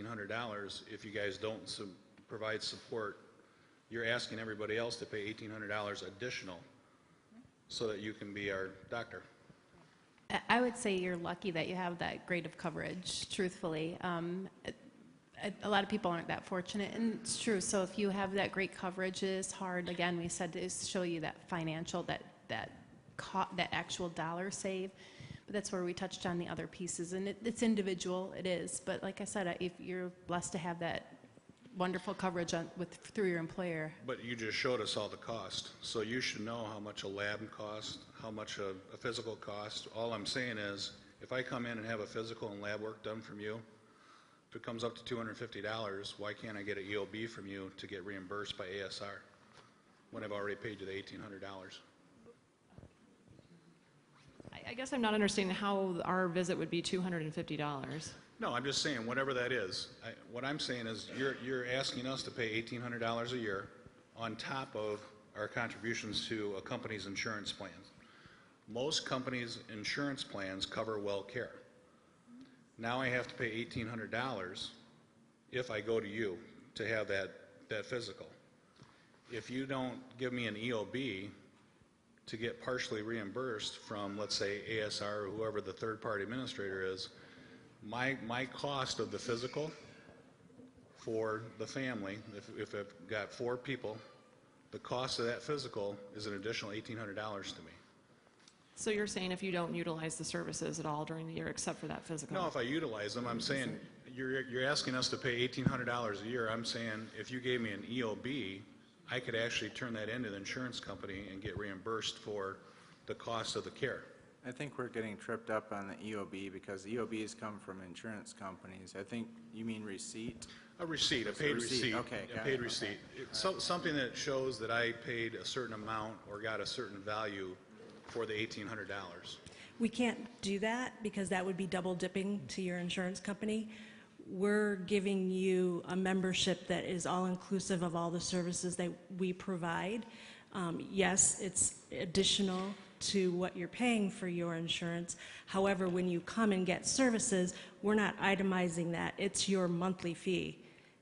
$1,800, if you guys don't provide support, you're asking everybody else to pay $1,800 additional so that you can be our doctor. I would say you're lucky that you have that grade of coverage, truthfully. A lot of people aren't that fortunate, and it's true. So if you have that great coverage, it is hard, again, we said, to show you that financial, that actual dollar save. But that's where we touched on the other pieces, and it's individual, it is. But like I said, if you're blessed to have that wonderful coverage through your employer. But you just showed us all the cost, so you should know how much a lab costs, how much a physical costs. All I'm saying is, if I come in and have a physical and lab work done from you, if it comes up to $250, why can't I get an EOB from you to get reimbursed by ASR when I've already paid you the $1,800? I guess I'm not understanding how our visit would be $250. No, I'm just saying, whatever that is. What I'm saying is you're asking us to pay $1,800 a year on top of our contributions to a company's insurance plans. Most companies' insurance plans cover well care. Now I have to pay $1,800 if I go to you to have that physical. If you don't give me an EOB to get partially reimbursed from, let's say, ASR or whoever the third-party administrator is, my cost of the physical for the family, if I've got 4 people, the cost of that physical is an additional $1,800 to me. So you're saying if you don't utilize the services at all during the year except for that physical? No, if I utilize them, I'm saying you're asking us to pay $1,800 a year. I'm saying if you gave me an EOB, I could actually turn that into the insurance company and get reimbursed for the cost of the care. I think we're getting tripped up on the EOB because EOBs come from insurance companies. I think you mean receipt? A receipt, a paid receipt. Okay, a paid receipt. Something that shows that I paid a certain amount or got a certain value for the $1,800. We can't do that because that would be double dipping to your insurance company. We're giving you a membership that is all inclusive of all the services that we provide. Yes, it's additional to what you're paying for your insurance. However, when you come and get services, we're not itemizing that. It's your monthly fee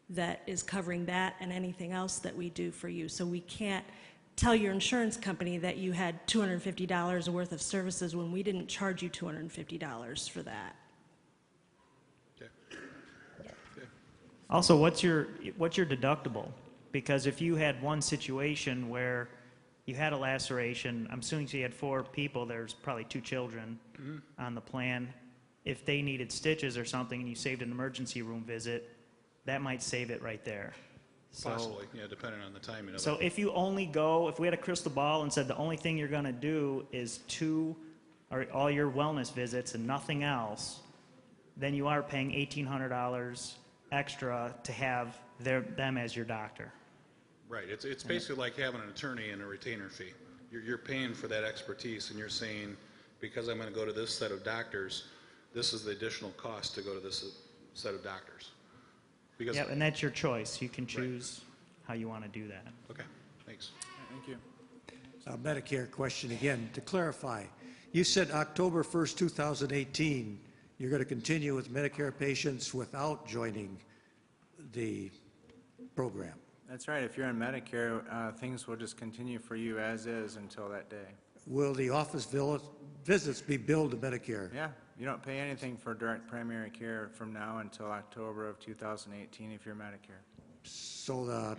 that is covering that and anything else that we do for you. So we can't tell your insurance company that you had $250 worth of services when we didn't charge you $250 for that. Also, what's your deductible? Because if you had one situation where you had a laceration, I'm assuming you had 4 people, there's probably 2 children on the plan. If they needed stitches or something and you saved an emergency room visit, that might save it right there. Possibly, yeah, depending on the timing of it. So if you only go, if we had a crystal ball and said the only thing you're going to do is 2 or all your wellness visits and nothing else, then you are paying $1,800 extra to have them as your doctor. Right. It's basically like having an attorney and a retainer fee. You're paying for that expertise, and you're saying, because I'm going to go to this set of doctors, this is the additional cost to go to this set of doctors. Because yeah, and that's your choice. You can choose how you want to do that. Okay. Thanks. Thank you. Medicare question again. To clarify, you said October 1st, 2018, you're going to continue with Medicare patients without joining the program. That's right. If you're on Medicare, things will just continue for you as is until that day. Will the office visits be billed to Medicare? Yeah. You don't pay anything for direct primary care from now until October of 2018 if you're Medicare. So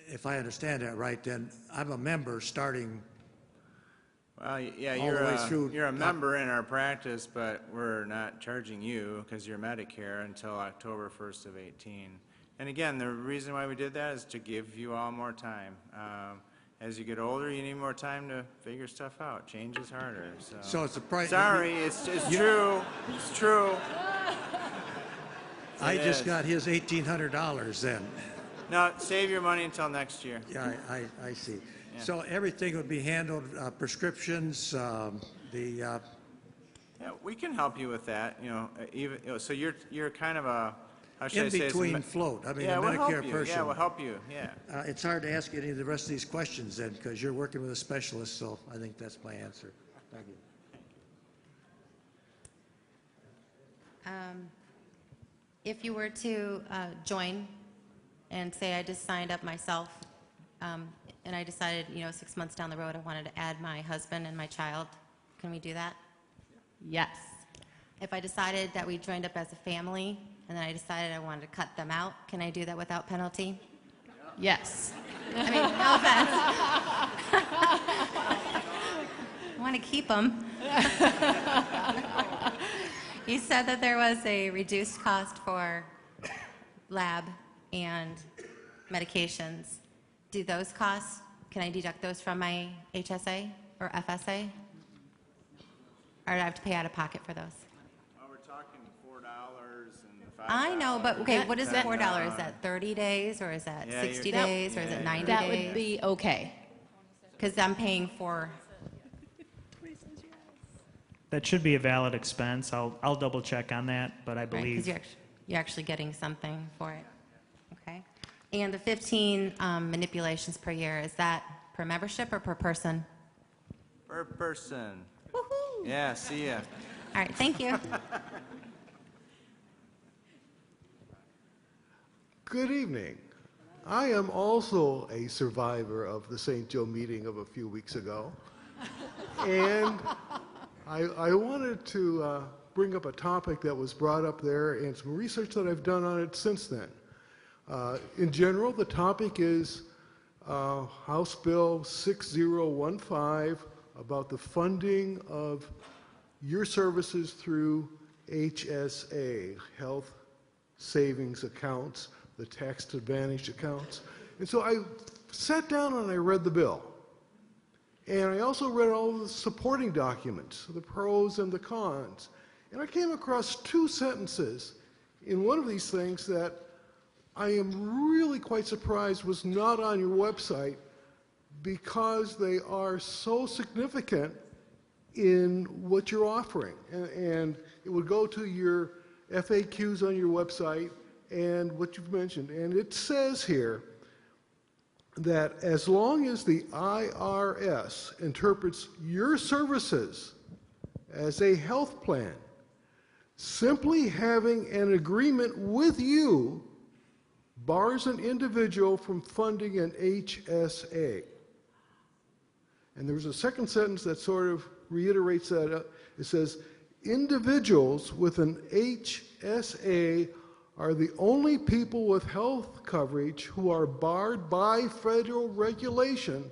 if I understand that right, then I'm a member starting well, yeah, you're you're a member in our practice, but we're not charging you because you're Medicare until October 1st of 18. And again, the reason why we did that is to give you all more time. As you get older, you need more time to figure stuff out. Change is harder. So it's a price. Sorry, it's true. It's true. I just got his $1,800 then. No, save your money until next year. Yeah, I see. Yeah. So everything would be handled, prescriptions, Yeah, we can help you with that. So you're kind of a how should in I say between float. I mean, yeah, a we'll help Medicare you. person. Yeah, we'll help you. Yeah. It's hard to ask any of the rest of these questions then because you're working with a specialist. So I think that's my answer. Thank you. if you were to join and say I just signed up myself, and I decided, 6 months down the road I wanted to add my husband and my child, can we do that? Yes. If I decided that we joined up as a family and then I decided I wanted to cut them out, can I do that without penalty? Yes. I mean, no offense. I want to keep them. You said that there was a reduced cost for lab and medications. Do those costs, can I deduct those from my HSA or FSA? Or do I have to pay out of pocket for those? Well, we're talking $4 and $5. I know, but okay, what is $4? Is that 30 days or is that Yeah, 60 you're- days or is it 90 That days? would be okay. Because I'm paying for, That should be a valid expense. I'll double check on that, but I right, because believe, you're actually getting something for it. Okay. And the 15 manipulations per year, is that per membership or per person? Per person. Woohoo! Yeah, see ya. All right, thank you. Good evening. I am also a survivor of the St. Joe meeting of a few weeks ago. And I wanted to bring up a topic that was brought up there and some research that I've done on it since then. In general, the topic is House Bill 6015 about the funding of your services through HSA, Health Savings Accounts, the tax-advantaged accounts. And so I sat down and I read the bill. And I also read all the supporting documents, the pros and the cons. And I came across two sentences in one of these things that I am really quite surprised was not on your website because they are so significant in what you're offering. And it would go to your FAQs on your website and what you've mentioned. And it says here that as long as the IRS interprets your services as a health plan, simply having an agreement with you bars an individual from funding an HSA. And there's a second sentence that sort of reiterates that. It says, individuals with an HSA are the only people with health coverage who are barred by federal regulation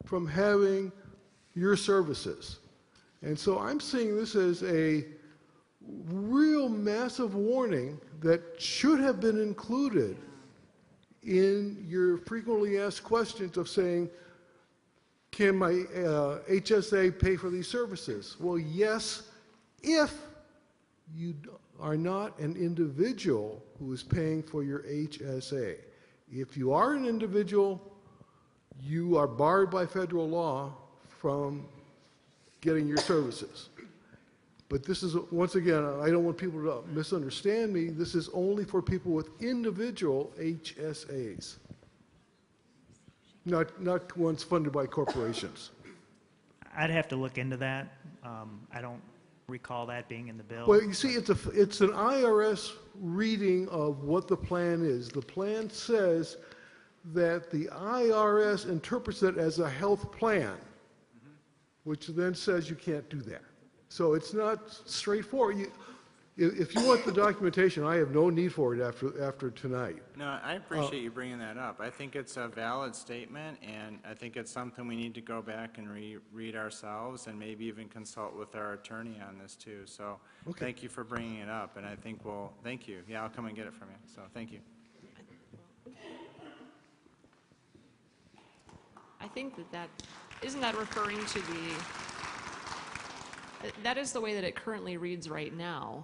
from having your services. And so I'm seeing this as a real massive warning that should have been included in your frequently asked questions of saying, can my HSA pay for these services? Well, yes, if you are not an individual who is paying for your HSA. If you are an individual, you are barred by federal law from getting your services. But this is, once again, I don't want people to misunderstand me, this is only for people with individual HSAs, not ones funded by corporations. I'd have to look into that. I don't recall that being in the bill. Well, you see, it's an IRS reading of what the plan is. The plan says that the IRS interprets it as a health plan, which then says you can't do that. So it's not straightforward. If you want the documentation, I have no need for it after tonight. No, I appreciate you bringing that up. I think it's a valid statement, and I think it's something we need to go back and read ourselves and maybe even consult with our attorney on this too. So Thank you for bringing it up, and I think thank you. Yeah, I'll come and get it from you. So thank you. I think isn't that referring to that is the way that it currently reads right now.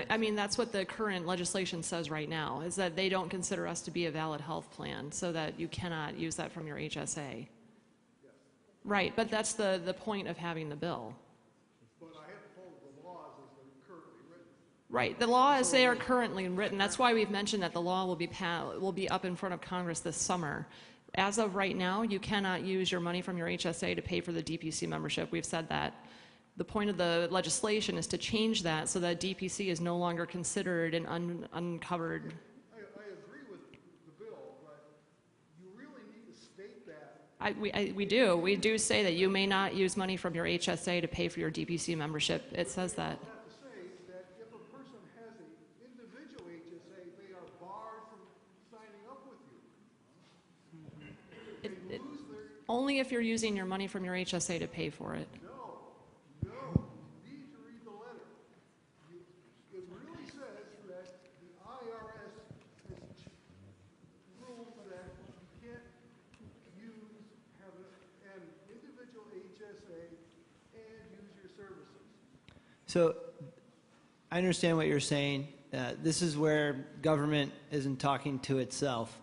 I mean, that's what the current legislation says right now, is that they don't consider us to be a valid health plan, so that you cannot use that from your HSA. Right, but that's the point of having the bill. But I have to follow the laws as they're currently written. Right, the law as they are currently written, that's why we've mentioned that the law will be up in front of Congress this summer. As of right now, you cannot use your money from your HSA to pay for the DPC membership. We've said that. The point of the legislation is to change that so that DPC is no longer considered an uncovered. I agree with the bill, but you really need to state that. We do. We do say that you may not use money from your HSA to pay for your DPC membership. It says that. You have to say that if a person has an individual HSA, they are barred from signing up with you. They lose their. Only if you're using your money from your HSA to pay for it. No, you need to read the letter. It really says that the IRS has ruled that you can't have an individual HSA and use your services. So I understand what you're saying. This is where government isn't talking to itself.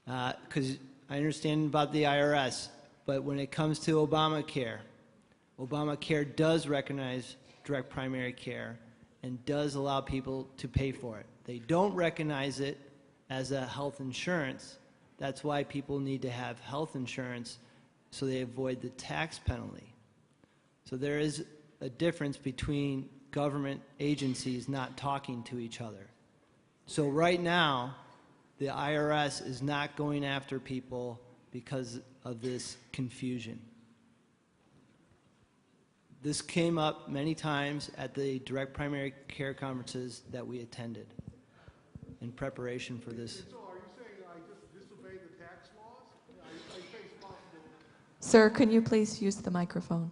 Because I understand about the IRS, but when it comes to Obamacare, Obamacare does recognize direct primary care and does allow people to pay for it. They don't recognize it as a health insurance. That's why people need to have health insurance so they avoid the tax penalty. So there is a difference between government agencies not talking to each other. So right now, the IRS is not going after people because of this confusion. This came up many times at the direct primary care conferences that we attended in preparation for this. So are you saying I just disobey the tax laws? I face possible. Sir, can you please use the microphone?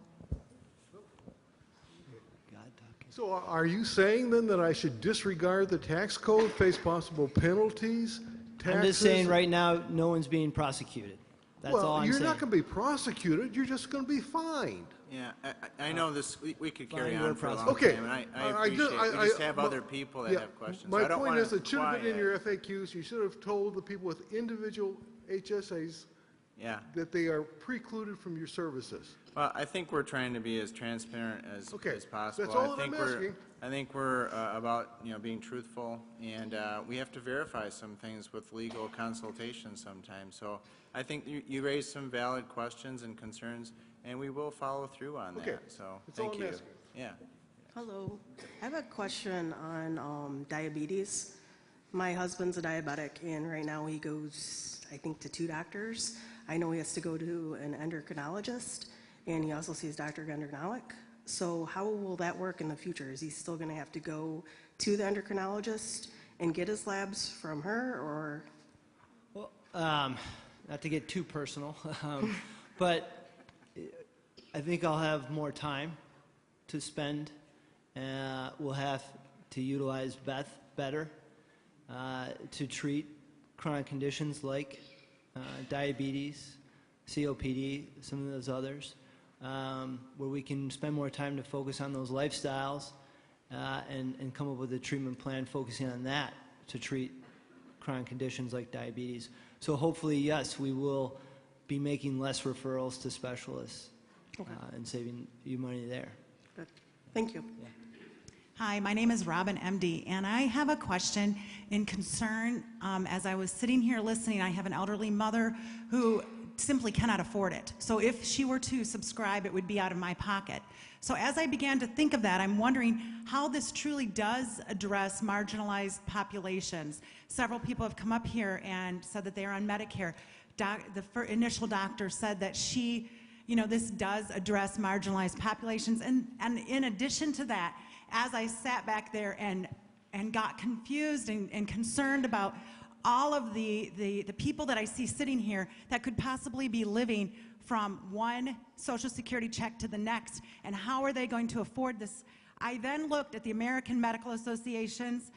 So are you saying then that I should disregard the tax code, face possible penalties, taxes? I'm just saying right now, no one's being prosecuted. That's all I'm Well, you're saying. not going to be prosecuted. You're just going to be fined. Yeah, I know this, we could carry Fine, on we're for a long Okay. time, and I I appreciate, just- we just have my- other people that Yeah, have questions. My I don't point wanna is, it should have been in quiet. your FAQs. You should have told the people with individual HSAs Yeah, that they are precluded from your services. well, I think we're trying to be as transparent as Okay, possible. that's all I that I'm think we're- asking. I think we're about, being truthful, and we have to verify some things with legal consultation sometimes. So I think you raised some valid questions and concerns, and we will follow through on Okay, that, so, that's all thank I'm you. asking. Yeah. Hello. I have a question on diabetes. My husband's a diabetic, and right now he goes, I think, to 2 doctors. I know he has to go to an endocrinologist, and he also sees Dr. Endocrinolog. So how will that work in the future? Is he still going to have to go to the endocrinologist and get his labs from her, or? Well, not to get too personal, but I think I'll have more time to spend. We'll have to utilize Beth better to treat chronic conditions like diabetes, COPD, some of those others, where we can spend more time to focus on those lifestyles and come up with a treatment plan focusing on that to treat chronic conditions like diabetes. So hopefully, yes, we will be making less referrals to specialists and saving you money there. Good. Thank you. Yeah. Hi, my name is Robin, MD, and I have a question in concern. As I was sitting here listening, I have an elderly mother who simply cannot afford it. So if she were to subscribe, it would be out of my pocket. So as I began to think of that, I'm wondering how this truly does address marginalized populations. Several people have come up here and said that they are on Medicare. The initial doctor said that this does address marginalized populations. And in addition to that, as I sat back there and got confused and concerned about all of the people that I see sitting here that could possibly be living from one Social Security check to the next, and how are they going to afford this? I then looked at the American Medical Association's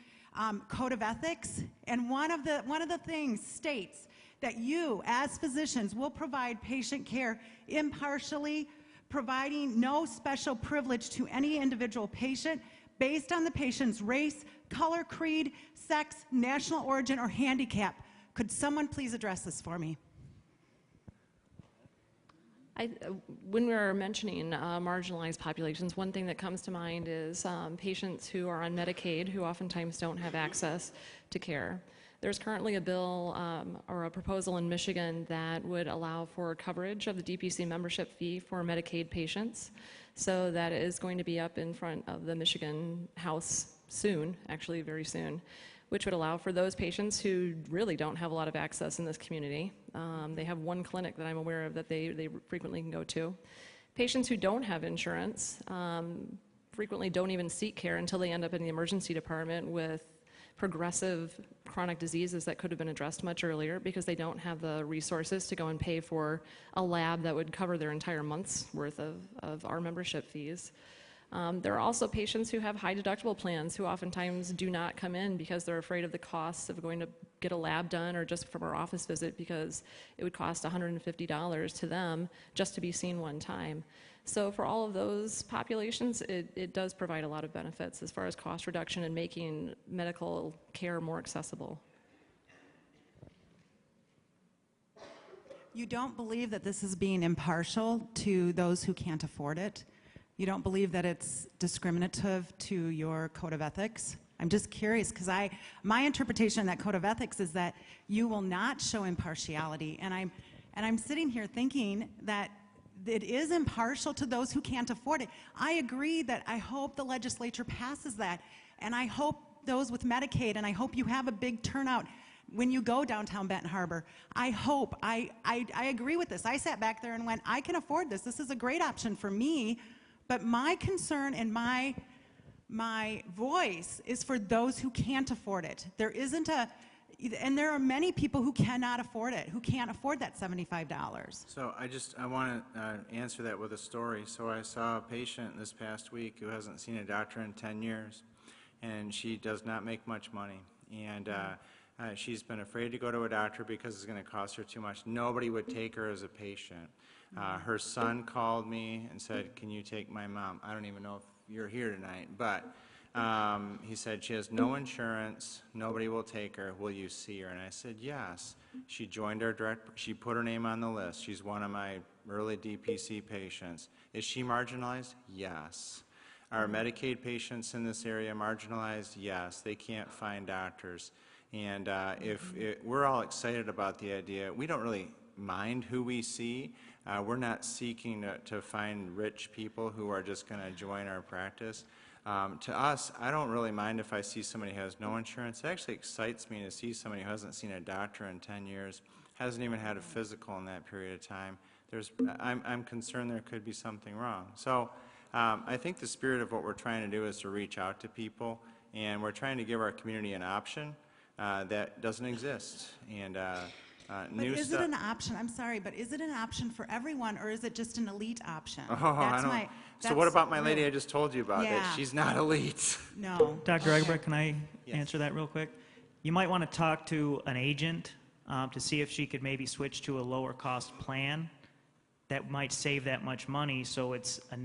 Code of Ethics, and one of the things states that you, as physicians, will provide patient care impartially, providing no special privilege to any individual patient based on the patient's race, color, creed, sex, national origin, or handicap. Could someone please address this for me? When we were mentioning marginalized populations, one thing that comes to mind is patients who are on Medicaid who oftentimes don't have access to care. There's currently a bill or a proposal in Michigan that would allow for coverage of the DPC membership fee for Medicaid patients. So that is going to be up in front of the Michigan House soon, actually very soon, which would allow for those patients who really don't have a lot of access in this community. They have one clinic that I'm aware of that they frequently can go to. Patients who don't have insurance frequently don't even seek care until they end up in the emergency department with progressive chronic diseases that could have been addressed much earlier because they don't have the resources to go and pay for a lab that would cover their entire month's worth of our membership fees. There are also patients who have high deductible plans who oftentimes do not come in because they're afraid of the costs of going to get a lab done or just from our office visit because it would cost $150 to them just to be seen one time. So for all of those populations, it does provide a lot of benefits as far as cost reduction and making medical care more accessible. You don't believe that this is being impartial to those who can't afford it? You don't believe that it's discriminative to your code of ethics? I'm just curious because my interpretation of that code of ethics is that you will not show impartiality, and I'm sitting here thinking that it is impartial to those who can't afford it. I agree that I hope the legislature passes that, and I hope those with Medicaid, and I hope you have a big turnout when you go downtown Benton Harbor. I hope, I agree with this. I sat back there and went, I can afford this. This is a great option for me, but my concern and my voice is for those who can't afford it. There isn't and there are many people who cannot afford it, who can't afford that $75. So I want to answer that with a story. So I saw a patient this past week who hasn't seen a doctor in 10 years, and she does not make much money. And she's been afraid to go to a doctor because it's going to cost her too much. Nobody would take her as a patient. Her son called me and said, can you take my mom? I don't even know if you're here tonight, but he said she has no insurance, nobody will take her, will you see her? And I said yes. She joined our she put her name on the list. She's one of my early DPC patients. Is she marginalized? Yes. Are Medicaid patients in this area marginalized? Yes. They can't find doctors. And we're all excited about the idea. We don't really mind who we see. We're not seeking to find rich people who are just going to join our practice. To us, I don't really mind if I see somebody who has no insurance. It actually excites me to see somebody who hasn't seen a doctor in 10 years, hasn't even had a physical in that period of time. I'm concerned there could be something wrong. So I think the spirit of what we're trying to do is to reach out to people, and we're trying to give our community an option that doesn't exist. And But is it an option? I'm sorry, but is it an option for everyone, or is it just an elite option? So what about my lady I just told you about? Yeah. That she's not elite. No. Dr. Egbert, can I answer that real quick? You might want to talk to an agent to see if she could maybe switch to a lower cost plan that might save that much money, so it's a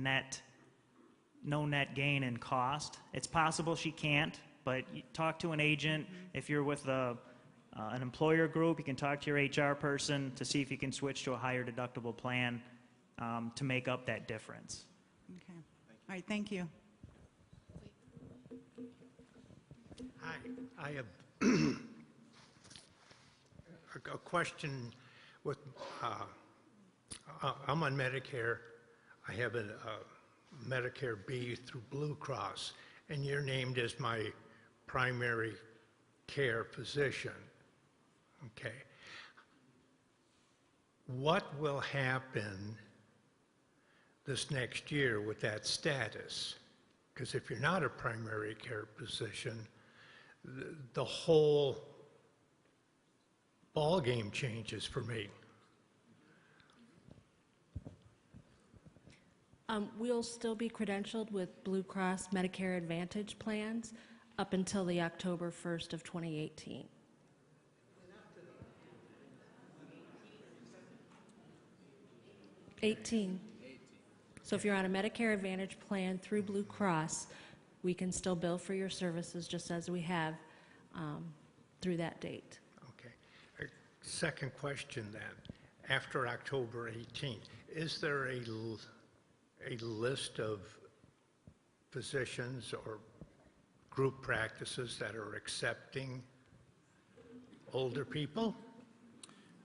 no net gain in cost. It's possible she can't, but you talk to an agent. If you're with an employer group, you can talk to your HR person to see if you can switch to a higher deductible plan to make up that difference. Okay. All right, thank you. Hi, I have a question with, I'm on Medicare. I have a Medicare B through Blue Cross, and you're named as my primary care physician. Okay. What will happen this next year with that status? Because if you're not a primary care physician, the whole ball game changes for me. We'll still be credentialed with Blue Cross Medicare Advantage plans up until the October 1st of 2018. So if you're on a Medicare Advantage plan through Blue Cross, we can still bill for your services just as we have through that date. Okay. Second question then, after October 18th, is there a list of physicians or group practices that are accepting older people?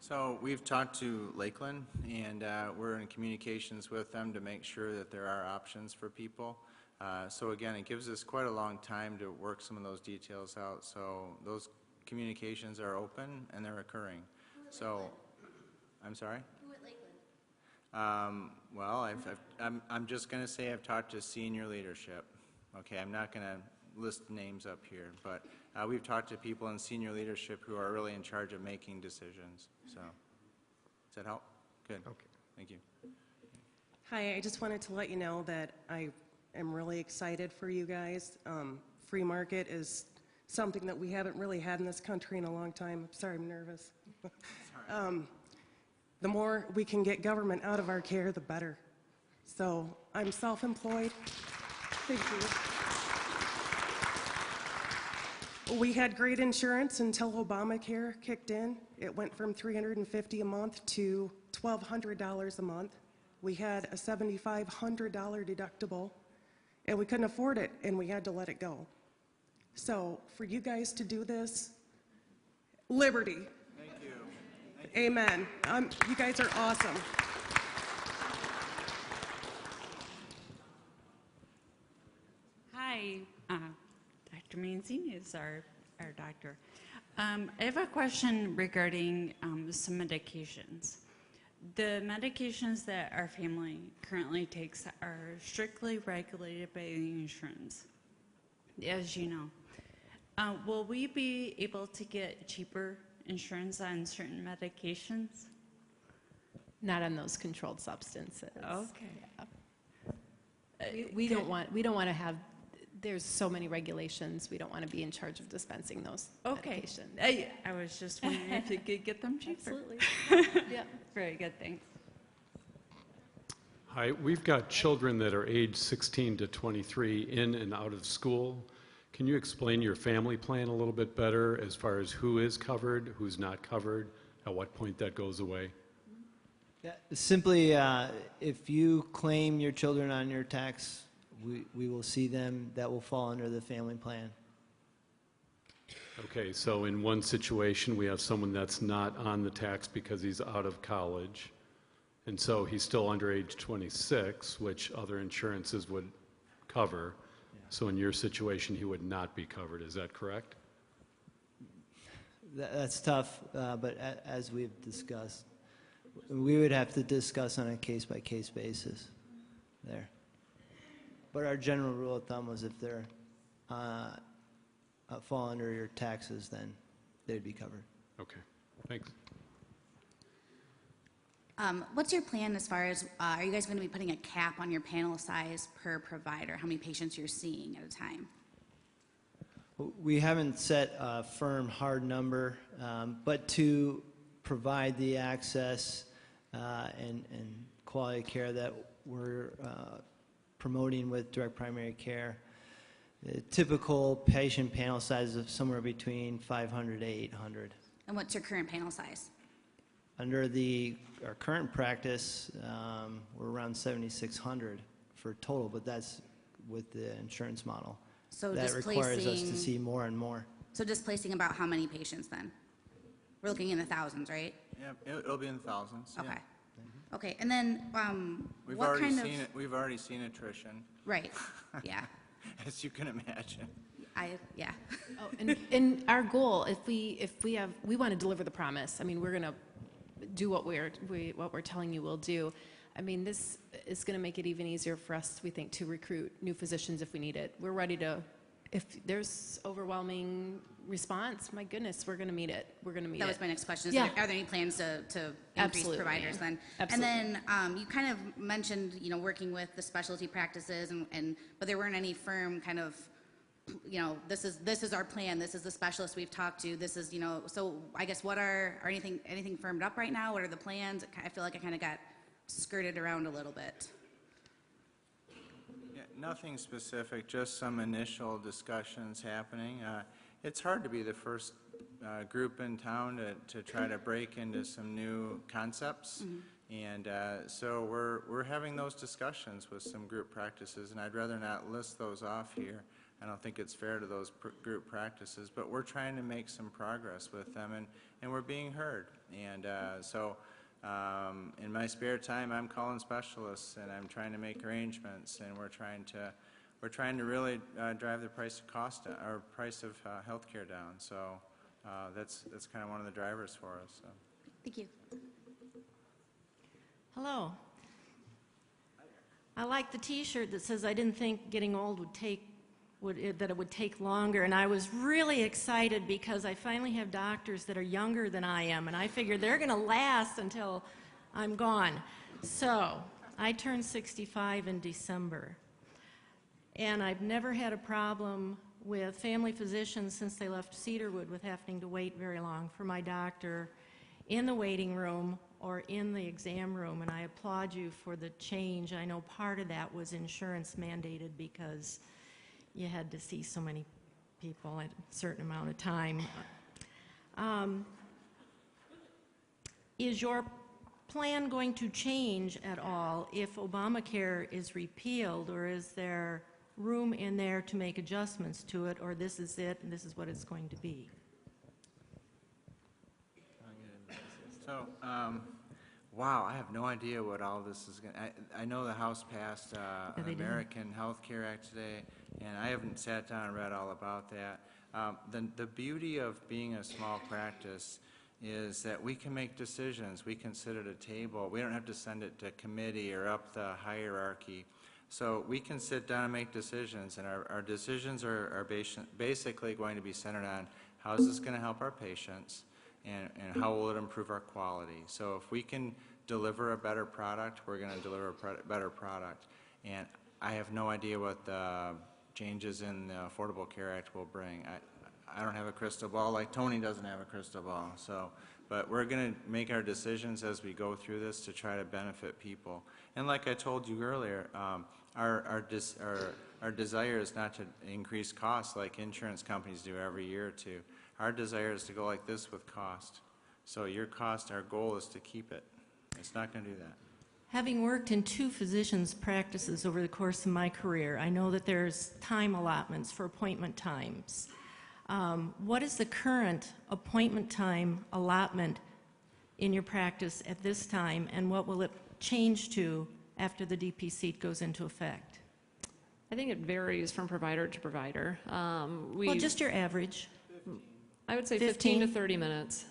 So we've talked to Lakeland, and we're in communications with them to make sure that there are options for people. So again, it gives us quite a long time to work some of those details out. So those communications are open and they're occurring. So, I'm sorry? Who at Lakeland? Well, I'm just going to say I've talked to senior leadership. Okay, I'm not going to list names up here, but we've talked to people in senior leadership who are really in charge of making decisions. So, does that help? Good. Okay. Thank you. Hi, I just wanted to let you know that I am really excited for you guys. Free market is something that we haven't really had in this country in a long time. Sorry, I'm nervous. The more we can get government out of our care, the better. So I'm self-employed. Thank you. We had great insurance until Obamacare kicked in. It went from $350 a month to $1,200 a month. We had a $7,500 deductible, and we couldn't afford it, and we had to let it go. So for you guys to do this, liberty. Thank you. Amen. You guys are awesome. Hi, Dr. Manzini is our doctor. I have a question regarding some medications. The medications that our family currently takes are strictly regulated by the insurance, as you know. Will we be able to get cheaper insurance on certain medications? Not on those controlled substances. Okay. We don't want to have, there's so many regulations, we don't want to be in charge of dispensing those medications. I was just wondering if you could get them cheaper. Absolutely. Yeah. Very good, thanks. Hi, we've got children that are age 16 to 23 in and out of school. Can you explain your family plan a little bit better as far as who is covered, who's not covered, at what point that goes away? Yeah, simply, if you claim your children on your tax, we will see them. That will fall under the family plan. Okay, so in one situation, we have someone that's not on the tax because he's out of college, and so he's still under age 26, which other insurances would cover. So in your situation, he would not be covered. Is that correct? That's tough, but as we've discussed, we would have to discuss on a case-by-case basis there. But our general rule of thumb was if they're fall under your taxes, then they'd be covered. Okay, thanks. What's your plan as far as, are you guys going to be putting a cap on your panel size per provider, how many patients you're seeing at a time? We haven't set a firm, hard number, but to provide the access and quality care that we're promoting with direct primary care, the typical patient panel size of somewhere between 500 to 800. And what's your current panel size? Under our current practice, we're around 7,600 for total, but that's with the insurance model. So that requires us to see more and more. So displacing about how many patients then? We're looking in the thousands, right? Yeah, it'll be in the thousands. Okay. Yeah. Okay, and then We've what already kind seen it. We've already seen attrition. Right. Yeah. As you can imagine. Yeah. Oh, and our goal, if we want to deliver the promise. I mean, we're going to do what we're telling you we'll do. I mean, this is going to make it even easier for us, we think, to recruit new physicians if we need it. We're ready to, if there's overwhelming response, my goodness, we're going to meet it. We're going to meet it. That was my next question. Yeah. Are there any plans to increase Absolutely. providers then? Absolutely. And then you kind of mentioned, working with the specialty practices, but there weren't any firm kind of, this is our plan. This is the specialist we've talked to. This is, so I guess what are anything firmed up right now? What are the plans? I feel like I kind of got skirted around a little bit. Yeah, nothing specific, just some initial discussions happening. It's hard to be the first group in town to try to break into some new concepts. And so we're having those discussions with some group practices, and I'd rather not list those off here. I don't think it's fair to those group practices, but we're trying to make some progress with them, and we're being heard. And in my spare time, I'm calling specialists, and I'm trying to make arrangements, and we're trying to really drive the price of healthcare down. So that's kind of one of the drivers for us. So. Thank you. Hello. I like the T-shirt that says I didn't think getting old that it would take longer, and I was really excited because I finally have doctors that are younger than I am, and I figure they're going to last until I'm gone. So I turned 65 in December, and I've never had a problem with family physicians since they left Cedarwood with having to wait very long for my doctor in the waiting room or in the exam room, and I applaud you for the change. I know part of that was insurance mandated because you had to see so many people at a certain amount of time. Is your plan going to change at all if Obamacare is repealed, or is there room in there to make adjustments to it, or this is it and this is what it's going to be? So, wow, I have no idea what all this is going to... I know the House passed an American Health Care Act today, and I haven't sat down and read all about that. The beauty of being a small practice is that we can make decisions. We can sit at a table. We don't have to send it to committee or up the hierarchy. So we can sit down and make decisions, and our decisions are basically going to be centered on how is this going to help our patients, and how will it improve our quality. So if we can deliver a better product, we're going to deliver a better product. And I have no idea what the changes in the Affordable Care Act will bring. I don't have a crystal ball, like Tony doesn't have a crystal ball. So, but we're going to make our decisions as we go through this to try to benefit people. And like I told you earlier, our desire is not to increase costs like insurance companies do every year or two. Our desire is to go like this with cost. So your cost, our goal is to keep it. It's not going to do that. Having worked in 2 physicians' practices over the course of my career, I know that there's time allotments for appointment times. What is the current appointment time allotment in your practice at this time, and what will it change to after the DP seat goes into effect? I think it varies from provider to provider. Well, just your average. I would say 15 to 30 minutes.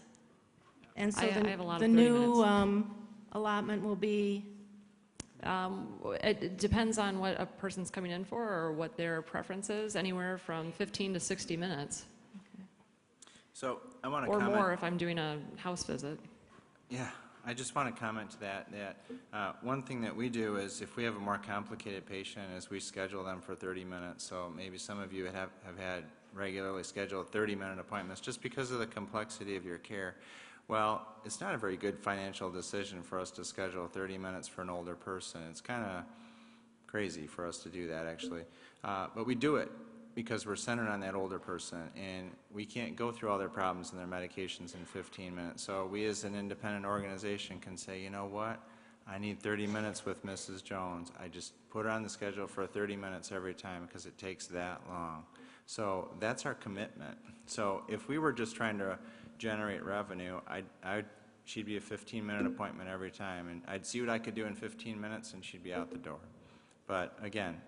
And so I have a lot the of 30 new minutes. allotment will be? It depends on what a person's coming in for or what their preference is, anywhere from 15 to 60 minutes. So I want to or comment. more if I'm doing a house visit. Yeah, I just want to comment to that one thing that we do is if we have a more complicated patient is we schedule them for 30 minutes. So maybe some of you have had regularly scheduled 30-minute appointments just because of the complexity of your care. Well, it's not a very good financial decision for us to schedule 30 minutes for an older person. It's kind of crazy for us to do that, actually. But we do it because we're centered on that older person, and we can't go through all their problems and their medications in 15 minutes. So we as an independent organization can say, you know what, I need 30 minutes with Mrs. Jones. I just put her on the schedule for 30 minutes every time because it takes that long. So that's our commitment. So if we were just trying to generate revenue, she'd be a 15-minute appointment every time, and I'd see what I could do in 15 minutes, and she'd be out the door. But again,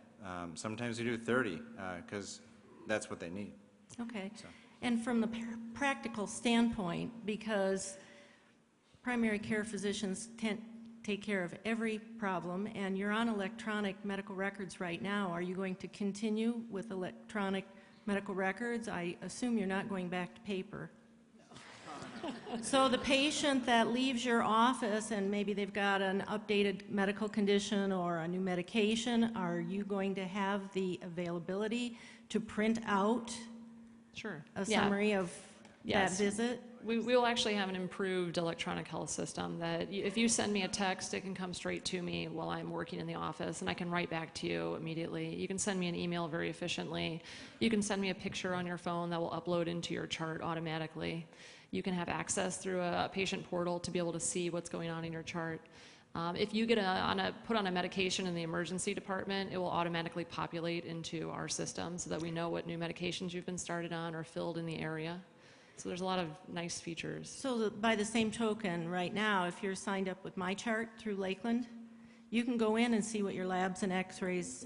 sometimes we do 30 because that's what they need. Okay. So. And from the practical standpoint, because primary care physicians take care of every problem, and you're on electronic medical records right now, are you going to continue with electronic medical records? I assume you're not going back to paper. So the patient that leaves your office and maybe they've got an updated medical condition or a new medication, are you going to have the availability to print out a summary of that visit? We will actually have an improved electronic health system that if you send me a text, it can come straight to me while I'm working in the office, and I can write back to you immediately. You can send me an email very efficiently. You can send me a picture on your phone that will upload into your chart automatically. You can have access through a patient portal to be able to see what's going on in your chart. If you get put on a medication in the emergency department, it will automatically populate into our system so that we know what new medications you've been started on or filled in the area. So there's a lot of nice features. So by the same token, right now, if you're signed up with MyChart through Lakeland, you can go in and see what your labs and x-rays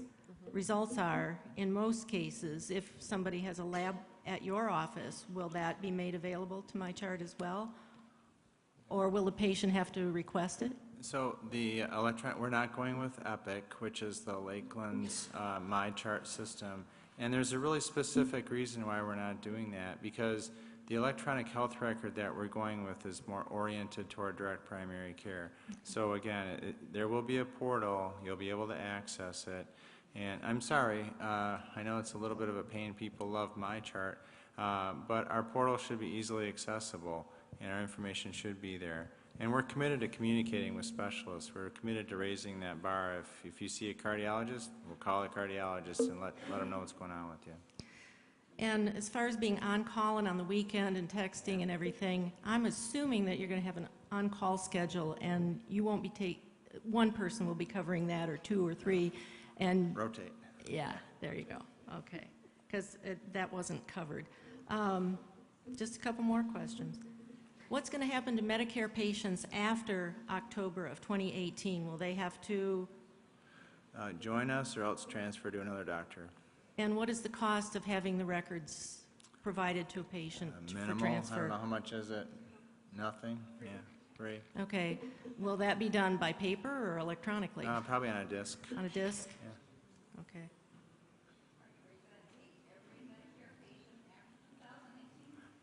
results are. In most cases, if somebody has a lab at your office, will that be made available to MyChart as well? Or will the patient have to request it? So the we're not going with Epic, which is the Lakeland's MyChart system. And there's a really specific reason why we're not doing that, because the electronic health record that we're going with is more oriented toward direct primary care. So again, there will be a portal, you'll be able to access it. And I'm sorry, I know it's a little bit of a pain, people love MyChart, but our portal should be easily accessible and our information should be there. And we're committed to communicating with specialists. We're committed to raising that bar. If you see a cardiologist, we'll call a cardiologist and let them know what's going on with you. And as far as being on call and on the weekend and texting and everything, I'm assuming that you're going to have an on-call schedule and you won't be one person will be covering that, or two or three, and rotate. Yeah, there you go. Okay, because that wasn't covered. Just a couple more questions. What's going to happen to Medicare patients after October of 2018? Will they have to? Join us or else transfer to another doctor. And what is the cost of having the records provided to a patient Minimal. for transfer? I don't know how much is it. Nothing. Yeah, free. Okay. Will that be done by paper or electronically? Probably on a disc. On a disc? Yeah. Okay.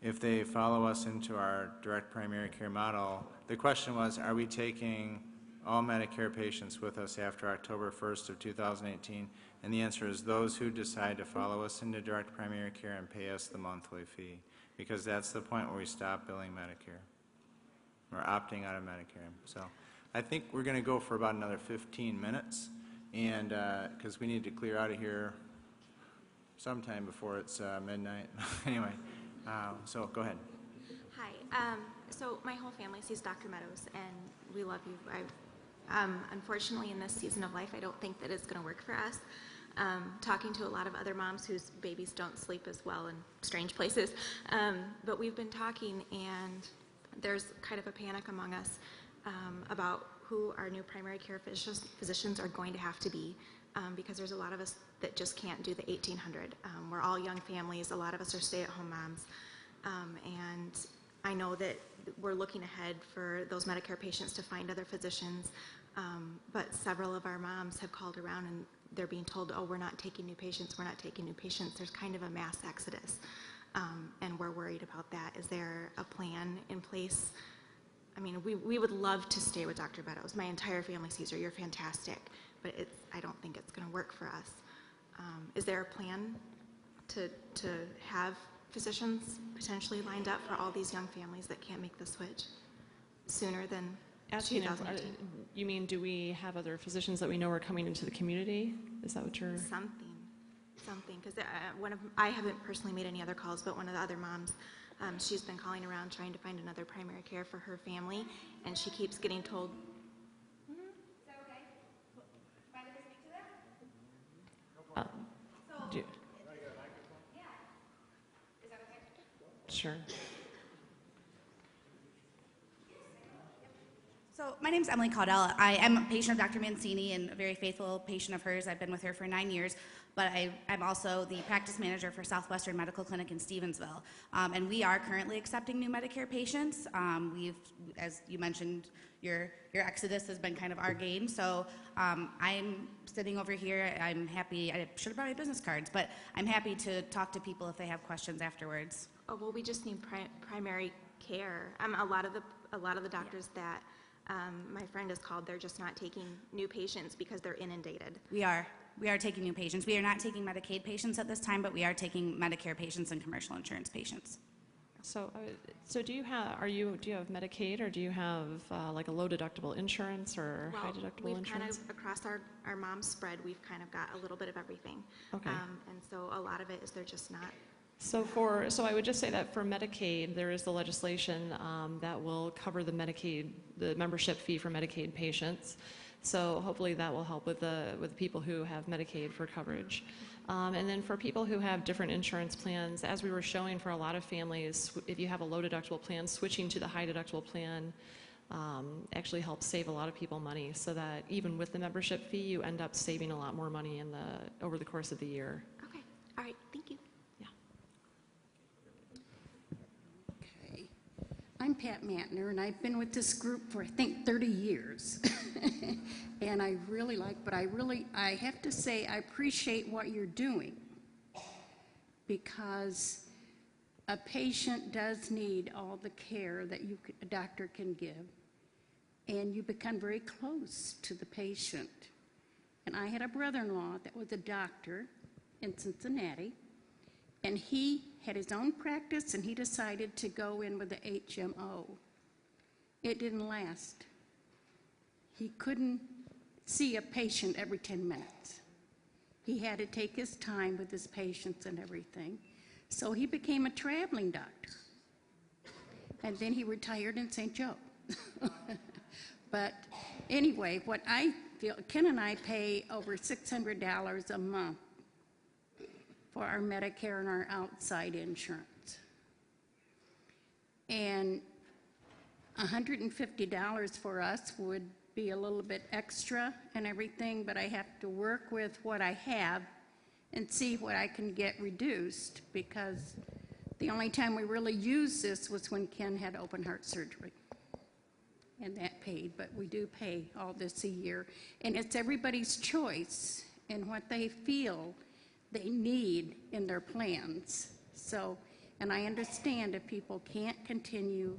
If they follow us into our direct primary care model, the question was, are we taking all Medicare patients with us after October 1st of 2018? And the answer is those who decide to follow us into direct primary care and pay us the monthly fee, because that's the point where we stop billing Medicare. We're opting out of Medicare. So I think we're going to go for about another 15 minutes, and because we need to clear out of here sometime before it's midnight. Anyway, so go ahead. Hi. So my whole family sees Dr. Meadows, and we love you. Unfortunately, in this season of life, I don't think that it's going to work for us. Talking to a lot of other moms whose babies don't sleep as well in strange places. But we've been talking, and there's kind of a panic among us about who our new primary care physicians are going to have to be, because there's a lot of us that just can't do the 1,800. We're all young families. A lot of us are stay-at-home moms. And I know that we're looking ahead for those Medicare patients to find other physicians, but several of our moms have called around and they're being told, oh, we're not taking new patients, we're not taking new patients. There's kind of a mass exodus, and we're worried about that. Is there a plan in place? I mean, we would love to stay with Dr. Meadows. My entire family sees her. You're fantastic, but I don't think it's going to work for us. Is there a plan to have physicians potentially lined up for all these young families that can't make the switch sooner than 2018? You mean, do we have other physicians that we know are coming into the community? Is that what you're? Something, because I haven't personally made any other calls, but one of the other moms, she's been calling around trying to find another primary care for her family, and she keeps getting told. Is that okay? Mind if I speak to that? Is that okay? Sure. So my name is Emily Caudell. I am a patient of Dr. Mancini and a very faithful patient of hers. I've been with her for 9 years, but I'm also the practice manager for Southwestern Medical Clinic in Stevensville. And we are currently accepting new Medicare patients. As you mentioned, your exodus has been kind of our game. So I'm sitting over here. I'm happy. I should have brought my business cards, but I'm happy to talk to people if they have questions afterwards. Oh, well, we just need primary care. A lot of the doctors that my friend has called, they're just not taking new patients because they're inundated. We are taking new patients. We are not taking Medicaid patients at this time, but we are taking Medicare patients and commercial insurance patients. So do you have Medicaid, or do you have like a low deductible insurance or high deductible insurance? Kind of across our mom's spread, we've kind of got a little bit of everything. Okay. And so a lot of it is they're just not So I would just say that for Medicaid, there is the legislation that will cover the membership fee for Medicaid patients. So hopefully that will help with people who have Medicaid for coverage. And then for people who have different insurance plans, as we were showing for a lot of families, if you have a low deductible plan, switching to the high deductible plan actually helps save a lot of people money, so that even with the membership fee, you end up saving a lot more money over the course of the year. Okay, all right, thank you. Okay. I'm Pat Mantner, and I've been with this group for, I think, 30 years. And I really I have to say, I appreciate what you're doing, because a patient does need all the care that a doctor can give, and you become very close to the patient. And I had a brother-in-law that was a doctor in Cincinnati, and he had his own practice, and he decided to go in with the HMO. It didn't last. He couldn't see a patient every 10 minutes. He had to take his time with his patients and everything. So he became a traveling doctor. And then he retired in St. Joe. But anyway, what I feel, Ken and I pay over $600 a month for our Medicare and our outside insurance. And $150 for us would be a little bit extra and everything, but I have to work with what I have and see what I can get reduced, because the only time we really used this was when Ken had open heart surgery. And that paid, but we do pay all this a year. And it's everybody's choice in what they feel they need in their plans. So, and I understand if people can't continue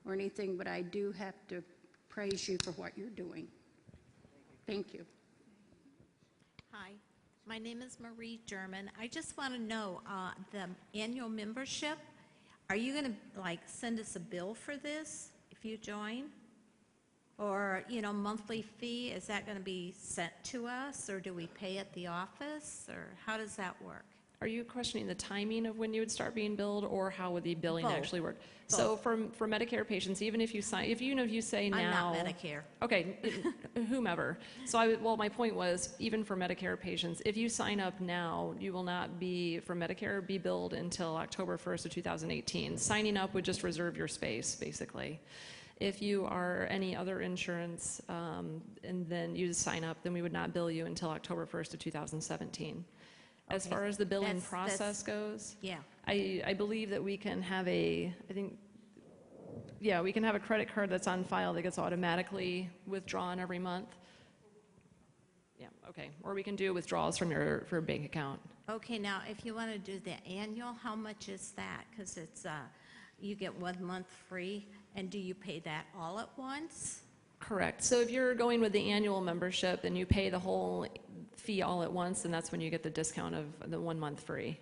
or anything, but I do have to praise you for what you're doing. Thank you. Hi, my name is Marie German. I just want to know the annual membership. Are you going to send us a bill for this if you join? Or, monthly fee, is that going to be sent to us, or do we pay at the office, or how does that work? Are you questioning the timing of when you would start being billed, or how would the billing Both. actually work? Both. So for Medicare patients, even if you say now, I'm not Medicare. Okay, whomever. So my point was, even for Medicare patients, if you sign up now, you will not be, for Medicare, be billed until October 1st of 2018. Signing up would just reserve your space, basically. If you are any other insurance and then you sign up, then we would not bill you until October 1st of 2017. As far as the billing process goes, yeah. I believe that we can have we can have a credit card that's on file that gets automatically withdrawn every month. Yeah, okay. Or we can do withdrawals from your bank account. Okay, now if you want to do the annual, how much is that? Because it's you get 1 month free, and do you pay that all at once? Correct. So if you're going with the annual membership and you pay the whole fee all at once, then that's when you get the discount of the 1 month free.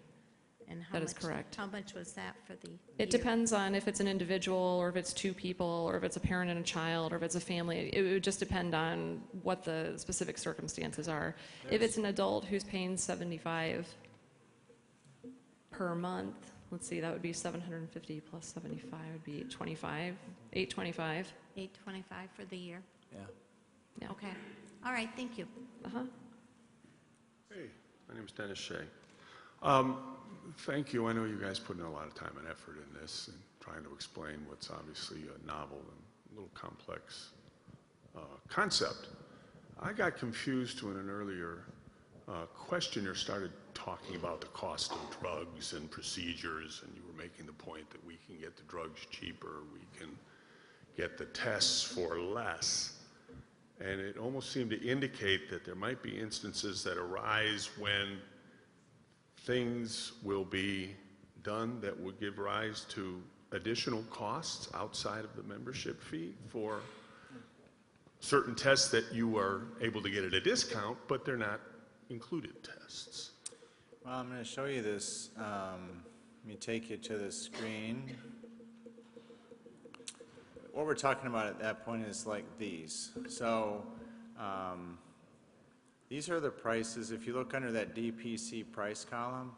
And that is correct. How much was that for the It depends on if it's an individual, or if it's two people, or if it's a parent and a child, or if it's a family. It would just depend on what the specific circumstances are. If it's an adult who's paying $75 per month, let's see, that would be 750 plus 75 would be 825. 825 for the year? Yeah. Okay. All right, thank you. Hey, my name is Dennis Shea. Thank you. I know you guys put in a lot of time and effort in this and trying to explain what's obviously a novel and a little complex concept. I got confused when an earlier questioner started talking about the cost of drugs and procedures, and you were making the point that we can get the drugs cheaper, we can get the tests for less. And it almost seemed to indicate that there might be instances that arise when things will be done that would give rise to additional costs outside of the membership fee for certain tests that you are able to get at a discount, but they're not included tests. Well, I'm going to show you this. Let me take you to the screen. What we're talking about at that point is like these. So these are the prices. If you look under that DPC price column,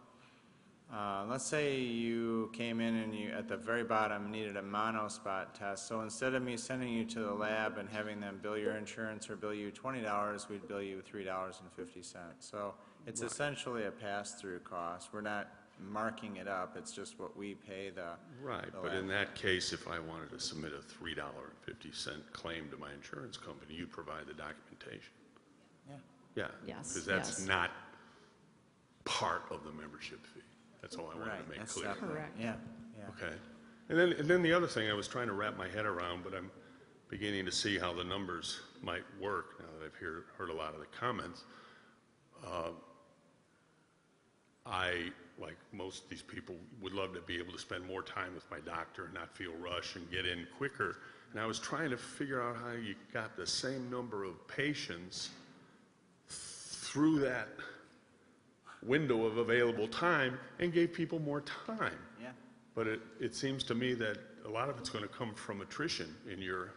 Let's say you came in and you, at the very bottom, needed a monospot test. So instead of me sending you to the lab and having them bill your insurance or bill you $20, we'd bill you $3.50. So it's essentially a pass-through cost. We're not marking it up. It's just what we pay the Right, the but lab. in that case, if I wanted to submit a $3.50 claim to my insurance company, you provide the documentation. Yeah. Yeah. Yes, Because that's yes. not part of the membership fee. That's all I wanted Right, to make that's clear. separate. Correct. Yeah, yeah. Okay. And then the other thing I was trying to wrap my head around, but I'm beginning to see how the numbers might work now that I've heard a lot of the comments. I, like most of these people, would love to be able to spend more time with my doctor and not feel rushed and get in quicker. And I was trying to figure out how you got the same number of patients through that window of available time and gave people more time. Yeah. But it seems to me that a lot of it's going to come from attrition in your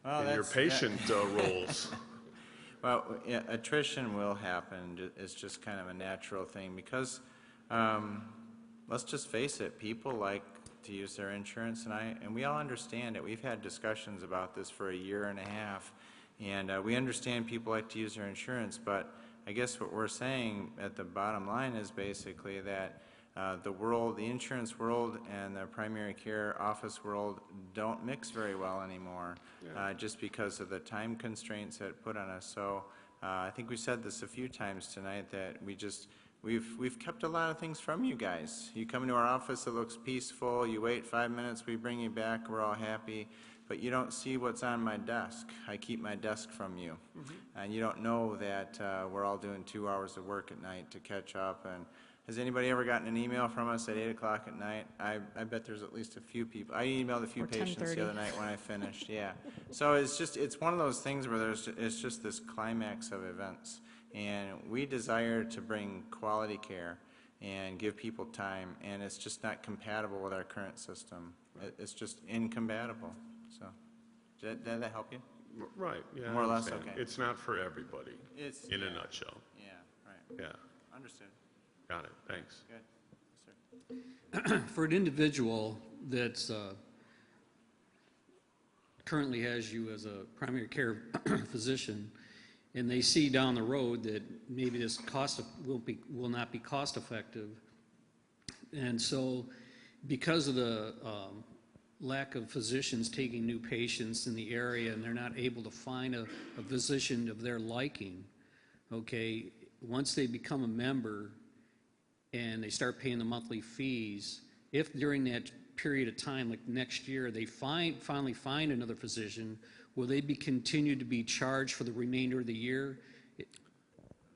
That's- patient roles. Well, yeah, attrition will happen. It's just kind of a natural thing because, let's just face it, people like to use their insurance, and we all understand it. We've had discussions about this for a year and a half, and we understand people like to use their insurance, but I guess what we're saying at the bottom line is basically that the insurance world and the primary care office world don't mix very well anymore, just because of the time constraints that it put on us. So I think we said this a few times tonight that we've kept a lot of things from you guys. You come into our office, it looks peaceful. You wait 5 minutes, we bring you back, we're all happy. But you don't see what's on my desk. I keep my desk from you. And you don't know that we're all doing 2 hours of work at night to catch up. And has anybody ever gotten an email from us at 8 o'clock at night? I bet there's at least a few people. I emailed a few Or patients 10:30. the other night when I finished, yeah. So it's one of those things where it's just this climax of events. And we desire to bring quality care and give people time, and it's just not compatible with our current system. It's just incompatible. So, did that help you? Right, yeah. I More or less, understand. okay. It's not for everybody, It's- in a yeah. nutshell. Yeah, right. Yeah, Understood. got it, thanks. Good. Yes, sir. For an individual that's currently has you as a primary care physician, and they see down the road that maybe this will not be cost effective, and so because of the lack of physicians taking new patients in the area, and they're not able to find a physician of their liking, okay, once they become a member and they start paying the monthly fees, if during that period of time, like next year, they finally find another physician, will they be continued to be charged for the remainder of the year,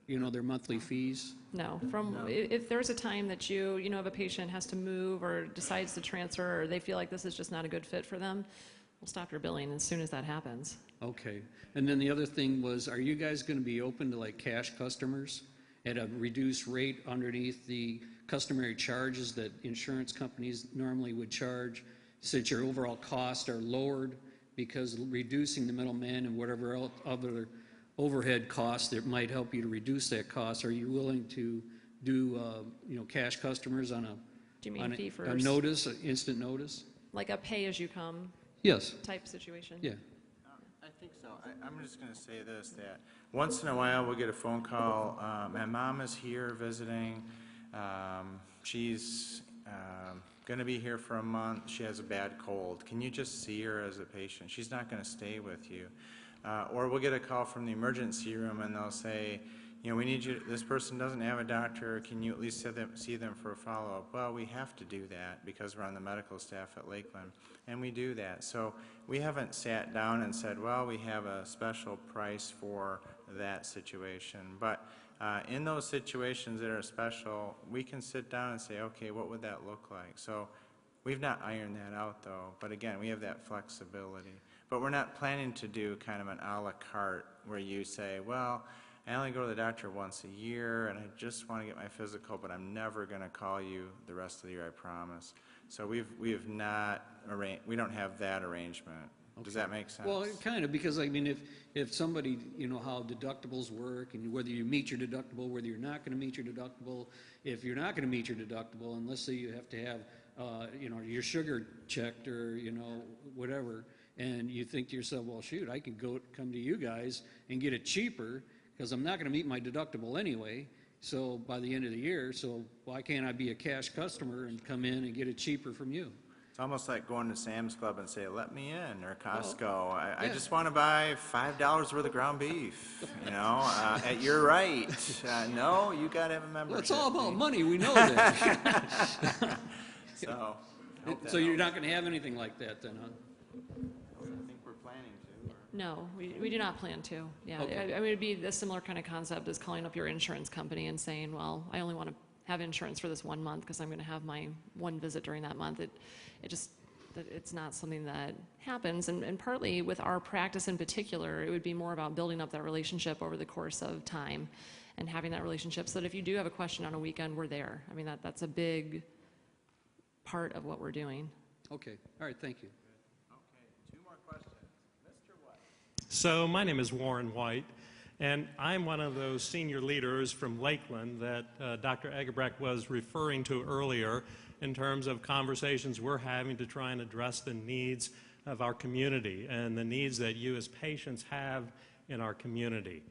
their monthly fees? No, if there's a time that you have a patient has to move or decides to transfer, or they feel like this is just not a good fit for them, we'll stop your billing as soon as that happens. Okay. And then the other thing was, are you guys going to be open to like cash customers at a reduced rate underneath the customary charges that insurance companies normally would charge, since your overall costs are lowered because reducing the middleman and whatever other overhead costs that might help you to reduce that cost? Are you willing to do cash customers on Do you mean fee a first? notice, an instant notice? Like a pay-as-you-come Yes. type situation? Yeah. I think so. I'm just going to say this, that once in a while we'll get a phone call. My mom is here visiting. She's going to be here for a month. She has a bad cold. Can you just see her as a patient? She's not going to stay with you. Or we'll get a call from the emergency room and they'll say, we need you, this person doesn't have a doctor, can you at least see them for a follow-up? Well, we have to do that because we're on the medical staff at Lakeland, and we do that. So we haven't sat down and said, well, we have a special price for that situation. But in those situations that are special, we can sit down and say, okay, what would that look like? So we've not ironed that out, though. But again, we have that flexibility. But we're not planning to do kind of an a la carte where you say, well, I only go to the doctor once a year and I just want to get my physical, but I'm never going to call you the rest of the year, I promise. So we don't have that arrangement. Does that make sense? Well, kind of, because I mean, if somebody, you know how deductibles work, and whether you meet your deductible, whether you're not going to meet your deductible, if you're not going to meet your deductible, and let's say you have to have, you know, your sugar checked or, you know, whatever, and you think to yourself, well, shoot, I can come to you guys and get it cheaper because I'm not going to meet my deductible anyway. So by the end of the year, so why can't I be a cash customer and come in and get it cheaper from you? It's almost like going to Sam's Club and say, let me in, or Costco. I yeah. just want to buy $5 worth of ground beef, you know, you're right. No, you got to have a membership. Well, it's all about money, we know that. So, So you're not going to have anything like that then, huh? I think we're planning to. No, we do not plan to. Yeah, Okay. I mean, it'd be a similar kind of concept as calling up your insurance company and saying, well, I only want to have insurance for this 1 month because I'm going to have my one visit during that month. It's not something that happens. And partly with our practice in particular, it would be more about building up that relationship over the course of time and having that relationship so that if you do have a question on a weekend, we're there. I mean, that's a big part of what we're doing. Okay, all right, thank you. Okay, 2 more questions. Mr. White. So my name is Warren White, and I'm one of those senior leaders from Lakeland that Dr. Egebrecht was referring to earlier in terms of conversations we're having to try and address the needs of our community and the needs that you as patients have in our community.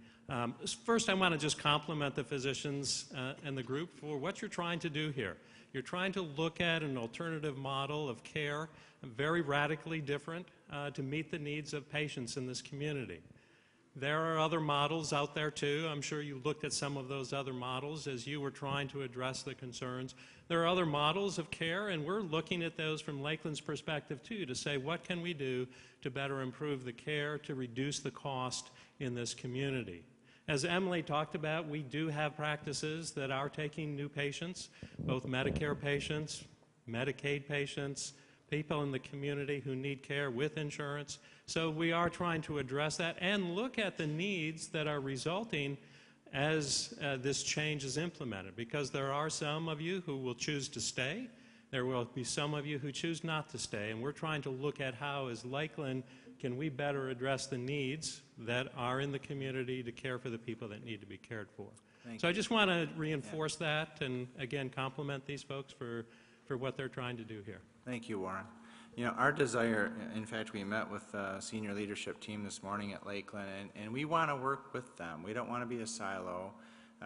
First, I want to just compliment the physicians and the group for what you're trying to do here. You're trying to look at an alternative model of care, very radically different, to meet the needs of patients in this community. There are other models out there too. I'm sure you looked at some of those other models as you were trying to address the concerns. There are other models of care, and we're looking at those from Lakeland's perspective too, to say what can we do to better improve the care, to reduce the cost in this community. As Emily talked about, we do have practices that are taking new patients, both Medicare patients, Medicaid patients, people in the community who need care with insurance. So we are trying to address that and look at the needs that are resulting as this change is implemented, because there are some of you who will choose to stay. There will be some of you who choose not to stay, and we're trying to look at how, as Lakeland, can we better address the needs that are in the community to care for the people that need to be cared for. So I just want to reinforce that and, again, compliment these folks for what they're trying to do here. Thank you, Warren. You know, our desire, in fact, we met with the senior leadership team this morning at Lakeland, and we want to work with them. We don't want to be a silo.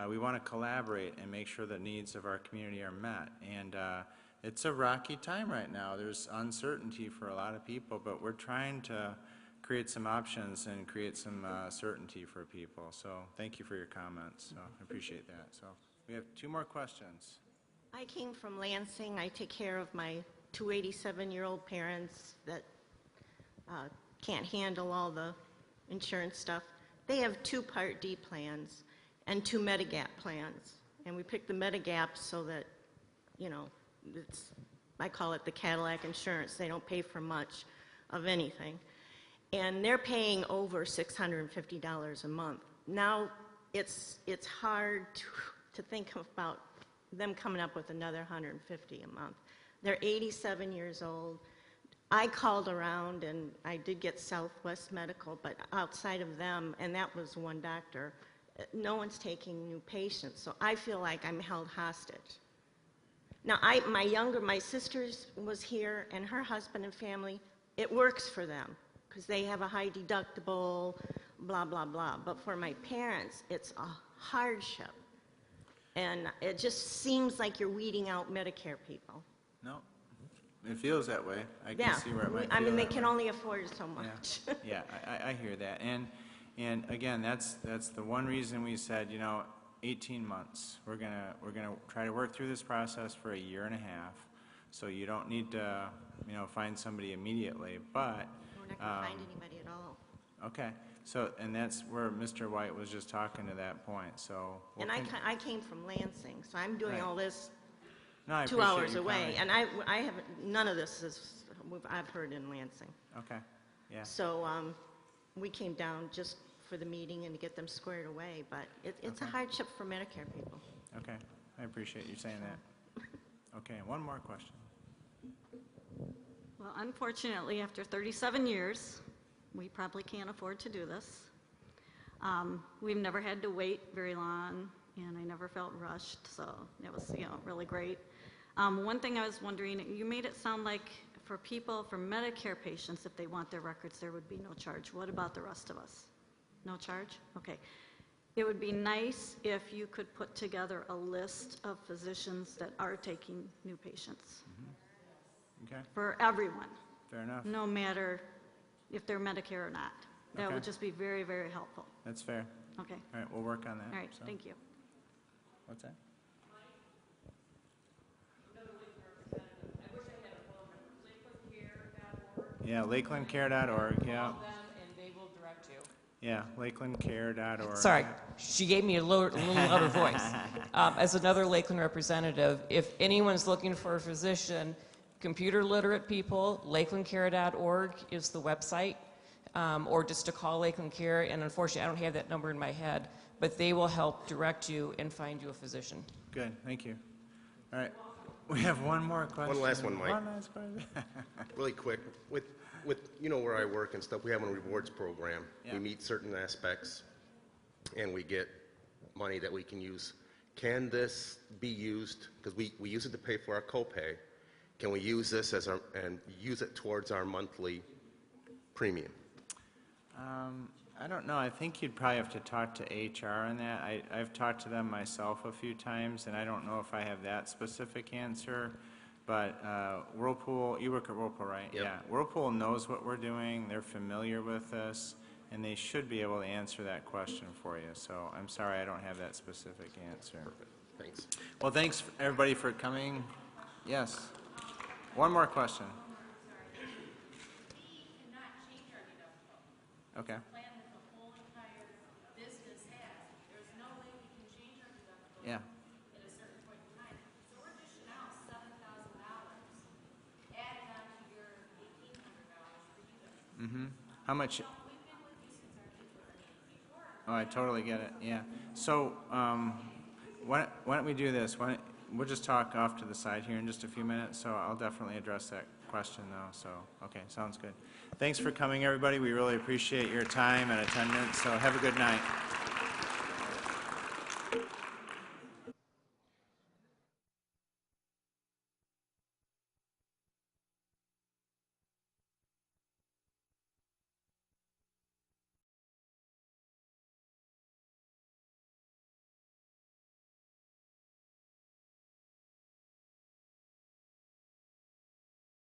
We want to collaborate and make sure the needs of our community are met. And it's a rocky time right now. There's uncertainty for a lot of people, but we're trying to create some options and create some certainty for people. So thank you for your comments. So I appreciate that. So we have 2 more questions. I came from Lansing. I take care of my 2 87-year-old parents that can't handle all the insurance stuff. They have 2 Part D plans and 2 Medigap plans. And we picked the Medigap so that, you know, I call it the Cadillac insurance. They don't pay for much of anything. And they're paying over $650 a month. Now, it's hard to think about them coming up with another $150 a month. They're 87 years old. I called around, and I did get Southwest Medical, but outside of them, and that was one doctor, no one's taking new patients. So I feel like I'm held hostage. Now, my sister was here, and her husband and family, it works for them because they have a high deductible, blah, blah, blah. But for my parents, it's a hardship. And it just seems like you're weeding out Medicare people. No, it feels that way. I can Yeah, see where it might I feel mean, they that can way. only afford so much. Yeah, I hear that. And again, that's the one reason we said, you know, 18 months. We're gonna try to work through this process for 1.5 years. So you don't need to, you know, find somebody immediately, but. We're not going to find anybody at all. Okay. So, and that's where Mr. White was just talking to that point. So. And I came from Lansing, so I'm doing Right. all this No, I 2 appreciate hours you away. coming. And I haven't, none of this is, I've heard in Lansing. Okay. Yeah. So we came down just for the meeting and to get them squared away, but it's a Okay. hardship for Medicare people. Okay. I appreciate you saying that. Okay. One more question. Well, unfortunately, after 37 years, we probably can't afford to do this. We've never had to wait very long, and I never felt rushed, so it was, really great. One thing I was wondering, you made it sound like for people, for Medicare patients, if they want their records, there would be no charge. What about the rest of us? No charge? Okay. It would be nice if you could put together a list of physicians that are taking new patients. Okay, For everyone, fair enough. no matter if they're Medicare or not. That Okay. would just be very, very helpful. That's fair. Okay. All right, we'll work on that. All right, so. thank you. What's that? Yeah, lakelandcare.org, yeah. And they will direct you. Yeah, lakelandcare.org. Sorry, she gave me a little louder voice. As another Lakeland representative, if anyone's looking for a physician, computer literate people, lakelandcare.org is the website, or just to call Lakeland Care, and unfortunately I don't have that number in my head, but they will help direct you and find you a physician. Good, thank you. All right, we have one more question. One last one, Mike. One last question. Really quick, with where I work and stuff, we have a rewards program. Yeah. We meet certain aspects, and we get money that we can use. Can this be used, because we use it to pay for our copay, can we use this and use it towards our monthly premium? I don't know. I think you'd probably have to talk to HR on that. I've talked to them myself a few times, and I don't know if I have that specific answer. But Whirlpool, you work at Whirlpool, right? Yep. Yeah. Whirlpool knows what we're doing. They're familiar with this, and they should be able to answer that question for you. So I'm sorry I don't have that specific answer. Perfect. Thanks. Well, thanks everybody for coming. Yes. One more question. Okay. Yeah. Mm-hmm. How much? Oh, I totally get it, yeah. So, why don't we do this? We'll just talk off to the side here in just a few minutes, so I'll definitely address that question though, so, okay, sounds good. Thanks for coming, everybody. We really appreciate your time and attendance, so have a good night.